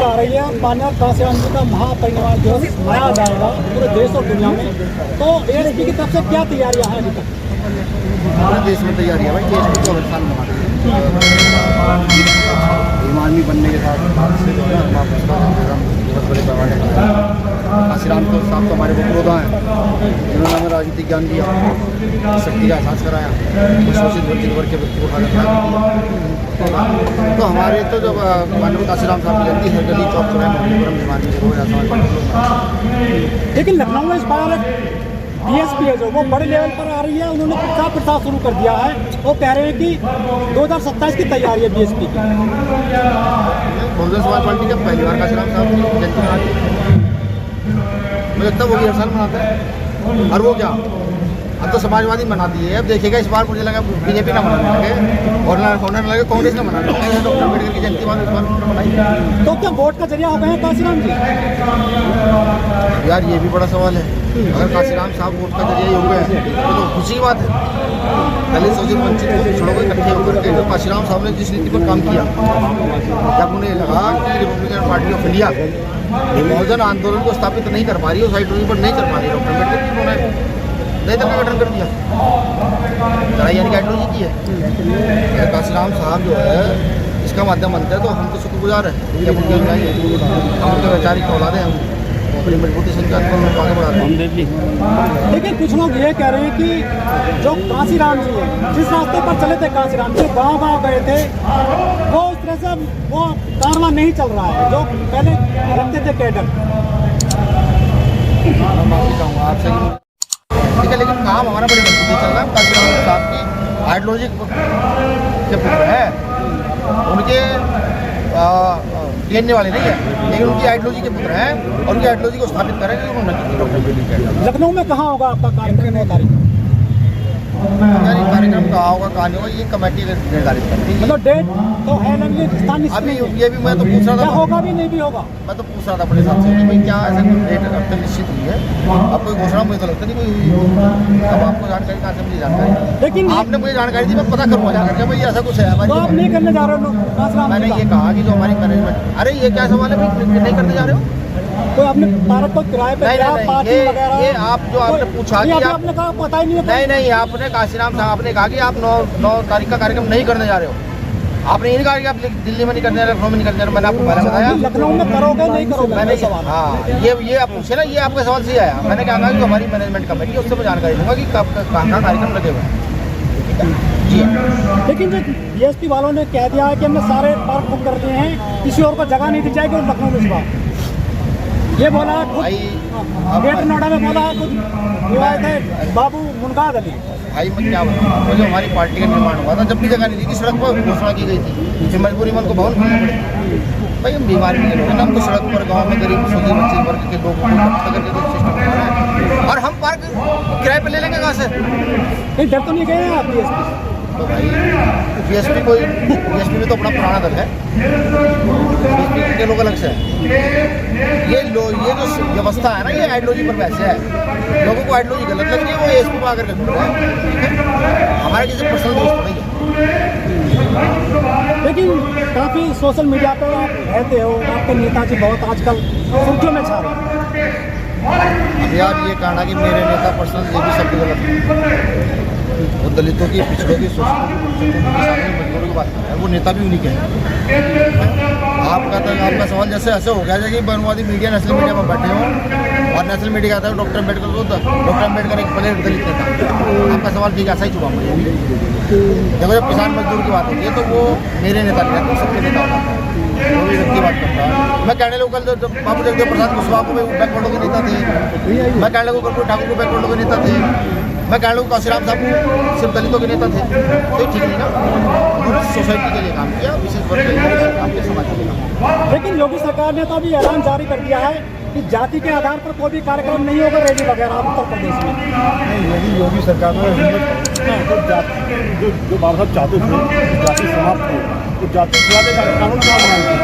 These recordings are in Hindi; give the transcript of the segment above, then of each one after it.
आ रही है, माननीय काशीराम जी का महापरिनिर्वाण दिवस मनाया जाएगा पूरे देश और दुनिया में, तो एएसपी की तरफ से क्या तैयारियां हैं अभी तक? पूरे देश में तैयारियां भाई, एएसपी तो हर साल मनाते हैं। आदमी बनने के साथ से जो है बहुत बड़े पैमाने काशीराम तो साहब तो हमारे बकरोदा हैं, जिन्होंने हमें राजनीतिक ज्ञान दिया, शक्ति का एहसास कराया, शोषित वंचित वर्ग के व्यक्ति को खाना दिया। तो हमारे तो जब माननीय काशीराम साहब की जयंती हर गली चौक चौराहे मोहल्ले पर हम बीमारी से रोज ऐसा। लेकिन लखनऊ में इस बार बीएसपी है जो वो बड़े लेवल पर आ रही है, उन्होंने प्रचार प्रसार शुरू कर दिया है। वो कह रहे हैं कि 2027 की तैयारी है बीएसपी की। बहुजन समाज पार्टी का पहली बार काशीराम साहब की जयंती मनाती है, मुझे लगता है वो भी हर साल मनाते हैं। और वो क्या, अब तो समाजवादी मनाती है, अब देखिएगा इस बार मुझे लगा बीजेपी ना मनाने लगे और ना होने लगे कांग्रेस ना मनाने लगे, डॉक्टर अम्बेडकर की जयंती इस बार मनाई। तो क्या वोट का जरिया हो गए हैं काशीराम जी? यार ये भी बड़ा सवाल है, अगर काशीराम साहब वोट का जरिया हो गए तो खुशी की बात है। पहले शोषित वंचित पिछड़ों को इकट्ठे होकर के जो काशीराम साहब ने जिस नीति पर काम किया, जब उन्हें लगा कि रिपब्लिकन पार्टी ऑफ इंडिया बहुजन आंदोलन को स्थापित नहीं कर पा रही, उस आइडियोलॉजी पर नहीं कर पा रही, डॉक्टर अम्बेडकर जी उन्होंने नए तरह का गठन कर दिया, लड़ाई यानी कि आइडियोलॉजी की है। काशीराम साहब जो है इसका माध्यम बनता है, तो हम तो शुक्रगुजार हैं कि हम उनके जाएंगे, हम उनके वैचारिक औलादे हैं, अपनी मजबूती से उनका आंदोलन आगे बढ़ाते हैं। लेकिन कुछ लोग ये कह रहे हैं कि जो काशीराम जी हैं, जिस रास्ते पर चले थे काशीराम जी, गाँव गए थे, वो इस तरह से वो कारवां नहीं चल रहा है जो पहले रखते थे कैडर। मैं माफी चाहूँगा आपसे, ठीक है, लेकिन काम हमारा बड़ी मजबूती चल रहा है। काशीराम साहब की आइडियोलॉजी के पुत्र है, उनके लेने वाले नहीं है, लेकिन उनकी आइडियोलॉजी के पुत्र हैं और उनकी आइडियोलॉजी को स्थापित करेंगे उन्होंने। लखनऊ में कहाँ होगा आपका कार्यक्रम 9 तारीख? यार कार्यक्रम कहाँ होगा कहाँ नहीं होगा ये कमेटी निर्धारित करती है। मतलब डेट तो है ना, स्थानीय अभी ये भी मैं तो पूछ रहा था, होगा भी नहीं भी होगा, मैं तो पूछ रहा था अपने साथ से कि भाई क्या ऐसा कोई डेट अब तक निश्चित हुई है? अब कोई घोषणा मुझे तो लगता नहीं कोई हुई। अब आपको जानकारी कहाँ से मुझे जानकारी? लेकिन आपने मुझे जानकारी दी, मैं पता करूँगा जाकर भाई ऐसा कुछ है हमारी। तो आप नहीं करने जा रहे हो? मैंने ये कहा कि जो हमारी मैनेजमेंट, अरे ये क्या सवाल है भाई, नहीं करने जा रहे हो? कोई आपने पार्क को किराए पे दिया, पार्टी वगैरह? ये आप जो आपने पूछा कि आपने कहा पता ही नहीं है। नहीं, आपने काशीराम साहब ने कहा कि आप 9 तारीख का कार्यक्रम नहीं करने जा रहे हो। आपने ये कहा कि आप दिल्ली में नहीं करने जा रहे, लखनऊ में नहीं करने जा रहे। मैंने आपको पहले बताया लखनऊ में करोगे नहीं करोगे, मैंने सवाल। हाँ, ये आप पूछे ना, ये आपके सवाल से आया। मैंने कहा कि हमारी मैनेजमेंट कमेटी है, उससे मैं जानकारी दूंगा कि कब कहाँ कार्यक्रम लगे हुए हैं। जी, लेकिन जो बीएसपी वालों ने कह दिया है कि हमने सारे पार्क बुक कर दिए हैं, किसी और को जगह नहीं दी जाएगी और लखनऊ में इस बार ये बोला भाई, गेट नोएडा में बोला कुछ विवाद है बाबू मुनगाद अली। भाई मैं क्या बताऊँ, जो हमारी पार्टी का निर्माण हुआ था, जब भी जगह नहीं दी थी, सड़क पर घोषणा की गई थी, फिर मजबूरी में उनको भवन खोलना पड़े। भाई हम बीमारी के लोग हैं, हम तो सड़क पर गाँव में गरीब शोषित वंचित वर्ग के लोगों को इकट्ठा करके तो सिस्टम कर रहे हैं, और हम पार्क किराए पर ले लेंगे कहाँ से? नहीं डर तो नहीं गए आप बीएसपी? तो भाई बीएसपी में तो अपना पुराना दल है, बीएसपी के लोग अलग से है। ये जो व्यवस्था है ना, ये आइडियोलॉजी पर वैसे है, लोगों को आइडियोलॉजी गलत लग रही है, वो एएसपी पर आकर के जुड़ रहे हैं। हमारे किसी पर्सनल दोस्त नहीं है। लेकिन काफ़ी सोशल मीडिया पर आप रहते हो, आपके नेताजी बहुत आजकल सुर्खियों में छा रहे हैं। अब यार ये कहना कि मेरे नेता पर्सनल, ये भी शब्द गलत है। वो दलितों की, पिछड़ों की, मजदूरों की बात कर रहा है, वो नेता भी उन्हीं के हैं। आपका सवाल जैसे ऐसे हो गया कि बनवादी मीडिया नेशनल मीडिया में बैठे हो और नेशनल मीडिया कहता है डॉक्टर अम्बेडकर को, डॉक्टर अम्बेडकर एक बड़े दलित नेता। आपका सवाल ठीक ऐसा ही चुका मुझे। देखो जब किसान मजदूर की बात होती है तो वो मेरे नेता नहीं रहते, सबके नेता होता है, वो भी व्यक्ति बात करता है। मैं कहने लोग कल जब बाबू जगदेव प्रसाद कुशवाहा को बैकवर्डों के नेता थे, मैं कहने लोग कर्पूरी ठाकुर को बैकवर्डों के नेता थे, मैं कह लूँ काशीराम साहब सिर्फ दलितों के नेता थे, तो ठीक नहीं ना, उन्होंने सोसाइटी के लिए काम किया, विशेष वर्ग के लिए काम किया, समाज के लिए। लेकिन योगी सरकार ने तो अभी ऐलान जारी कर दिया है कि जाति के आधार पर कोई भी कार्यक्रम नहीं होगा, रैली वगैरह उत्तर प्रदेश में। नहीं, यदि योगी सरकार ने जो बाबा साहब चाहते थे जाति समाप्त हो, तो जाति खिलाने का कानून क्यों बनाएंगे?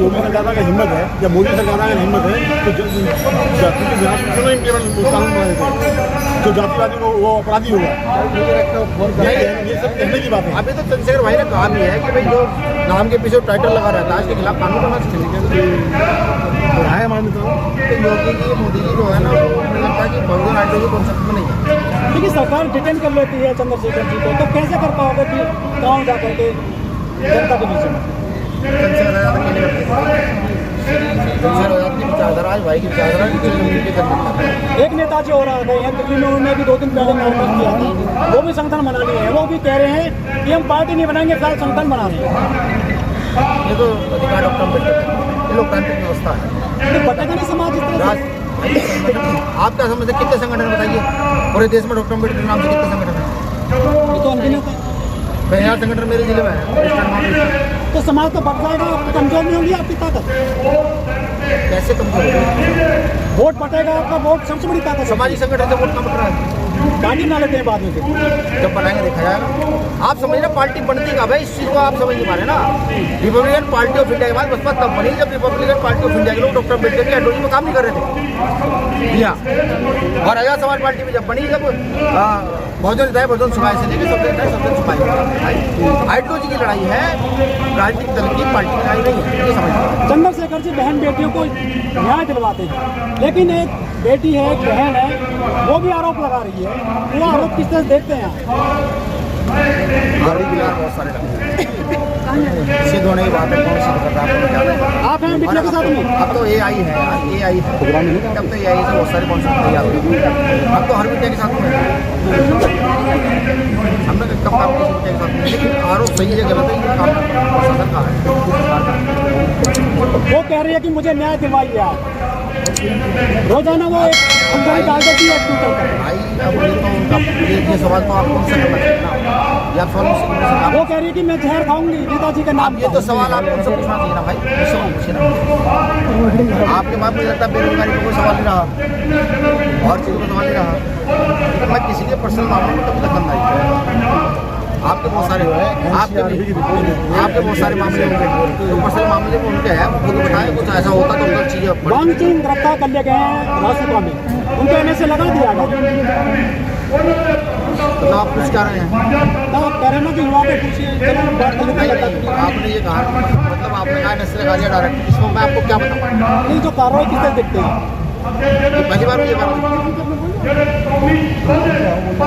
योगी सरकार का हिम्मत है या मोदी सरकार का हिम्मत है तो जाति के विनाश में इम्प्लीमेंट कानून बनाए थे, जो जातिवादी वो अपराधी होगा। ये सब कहने की बात है। अभी तो चंद्रशेखर भाई ने कहा भी है कि भाई जो नाम के पीछे टाइटल लगा रहता है इसके खिलाफ कानून बनना चाहिए। तो है मानता हूँ तो योगी जी मोदी जी जो है ना वो मुझे लगता है कि बहुजन आइडियोलॉजी कॉन्सेप्ट में नहीं है। देखिए सरकार डिटेन कर लेती है चंद्रशेखर जी को, तो कैसे कर पाओगे कि गाँव जा करके जनता के बीच में? चंद्रशेखर आजाद के लिए चंद्रशेखर आजाद की विचारधारा आज भाई की विचारधारा की कम्युनिटी कर सकता है। एक नेता जो हो रहा है यहाँ दिल्ली में, उन्होंने भी 2 दिन पहले नाटक किया था, वो भी संगठन बना लिए हैं। वो भी कह रहे हैं कि हम पार्टी नहीं बनाएंगे, फिलहाल संगठन बना रहे हैं। ये तो अधिकार डॉक्टर अम्बेडकर का, ये लोकतांत्रिक व्यवस्था है। तो बटेगा नहीं समाज इस तरह से? आप क्या समझते हैं कितने संगठन बताइए पूरे देश में डॉक्टर अम्बेडकर के नाम से कितने संगठन है? ये तो अनगिनत है। 1000 संगठन मेरे जिले में है। तो समाज तो बढ़ जाएगा, कमजोर नहीं होगी आपकी ताकत? कैसे कमजोर है? वोट बटेगा आपका, वोट सबसे बड़ी ताकत है। सामाजिक संगठन से वोट कम बट रहा है। पार्टी बना लेते हैं बाद में फिर। जब बनाएंगे देखा जाएगा। आप समझ रहे पार्टी बनती का भाई, इस चीज को आप समझ नहीं पा रहे ना। रिपब्लिकन पार्टी ऑफ इंडिया के बाद बसपा तब बनी जब रिपब्लिकन पार्टी ऑफ इंडिया के लोग डॉक्टर अम्बेडकर की आइडियोलॉजी में काम नहीं कर रहे थे। और आजाद समाज पार्टी में जब बनी, जब बहुजन हिताय बहुजन सुखाय से लेकर सबसे हिताय सबसे सुखाय आइडियोलॉजी की लड़ाई है, राजनीतिक दल की पार्टी की लड़ाई नहीं है। ये समझ चंद्रशेखर जी बहन बेटियों को न्याय दिलवाते हैं, लेकिन एक बेटी है, एक बहन है, वो भी आरोप लगा रही है। वो आरोप किस तरह से देखते हैं आप? गाड़ी बिलार बहुत सारे लगते हैं। सिद्ध होने की बात है, कौन सिद्ध कर रहा है आपको क्या लगता है? आप हैं बिटिया के साथ में? अब तो AI है, AI है प्रोग्राम में। अब तो AI से बहुत सारे कॉन्सेप्ट तैयार हुए। अब तो हर बिटिया के साथ में है। हमने कब काम किसी बिटिया के साथ में, लेकिन आरोप सही है गलत है ये काम प्रशासन का है। वो कह रही है कि मुझे न्याय दिलवाइए आप। रोजाना वो एक अंदर डाल देती है ट्विटर पर। भाई अब ये तो उनका ये सवाल तो आपको उनसे करना चाहिए ना। ये आप सवाल मुझसे करना चाहिए। वो कह रही है कि मैं जहर खाऊंगी नेताजी का नाम। आप ये तो सवाल आपको उनसे पूछना चाहिए ना भाई, मुझसे मत पूछिए ना। आपके पास मुझे लगता है बेरोजगारी का कोई सवाल नहीं रहा और चीज़ का सवाल नहीं रहा। लेकिन मैं किसी के पर्सनल मामले में कभी दखल नहीं किया। आपके बहुत सारे आपके बहुत सारे मामले होंगे, तो पर्सनल मामले में उनके हैं, वो खुद बताएं कुछ ऐसा होता तो उनका चीज़ें वांगचुक गिरफ्तार कर लिए गए हैं राजसभा में, उनके कहने से लगा दिया गया। तो आप कुछ कह रहे हैं? तो आप कह रहे हैं ना कि युवा को पूछिए, चलो बात कर लेते हैं। आपने ये कहा मतलब आपने कहा नस्ल लगा दिया डायरेक्ट, इसमें मैं आपको क्या बताऊँ? ये जो कार्रवाई किस तरह देखते हैं? ये पहली बार मुझे कार्रवाई,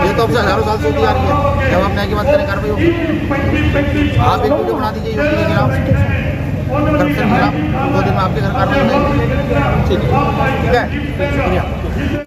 ये तो अब से हजारों साल से होती आ रही है। जब आप न्याय की बात करें कार्रवाई होगी। आप एक वीडियो बना दीजिए योगी के खिलाफ, करप्शन के खिलाफ, 2 दिन में आपके घर कार्रवाई हो जाएगी। ठीक है, शुक्रिया।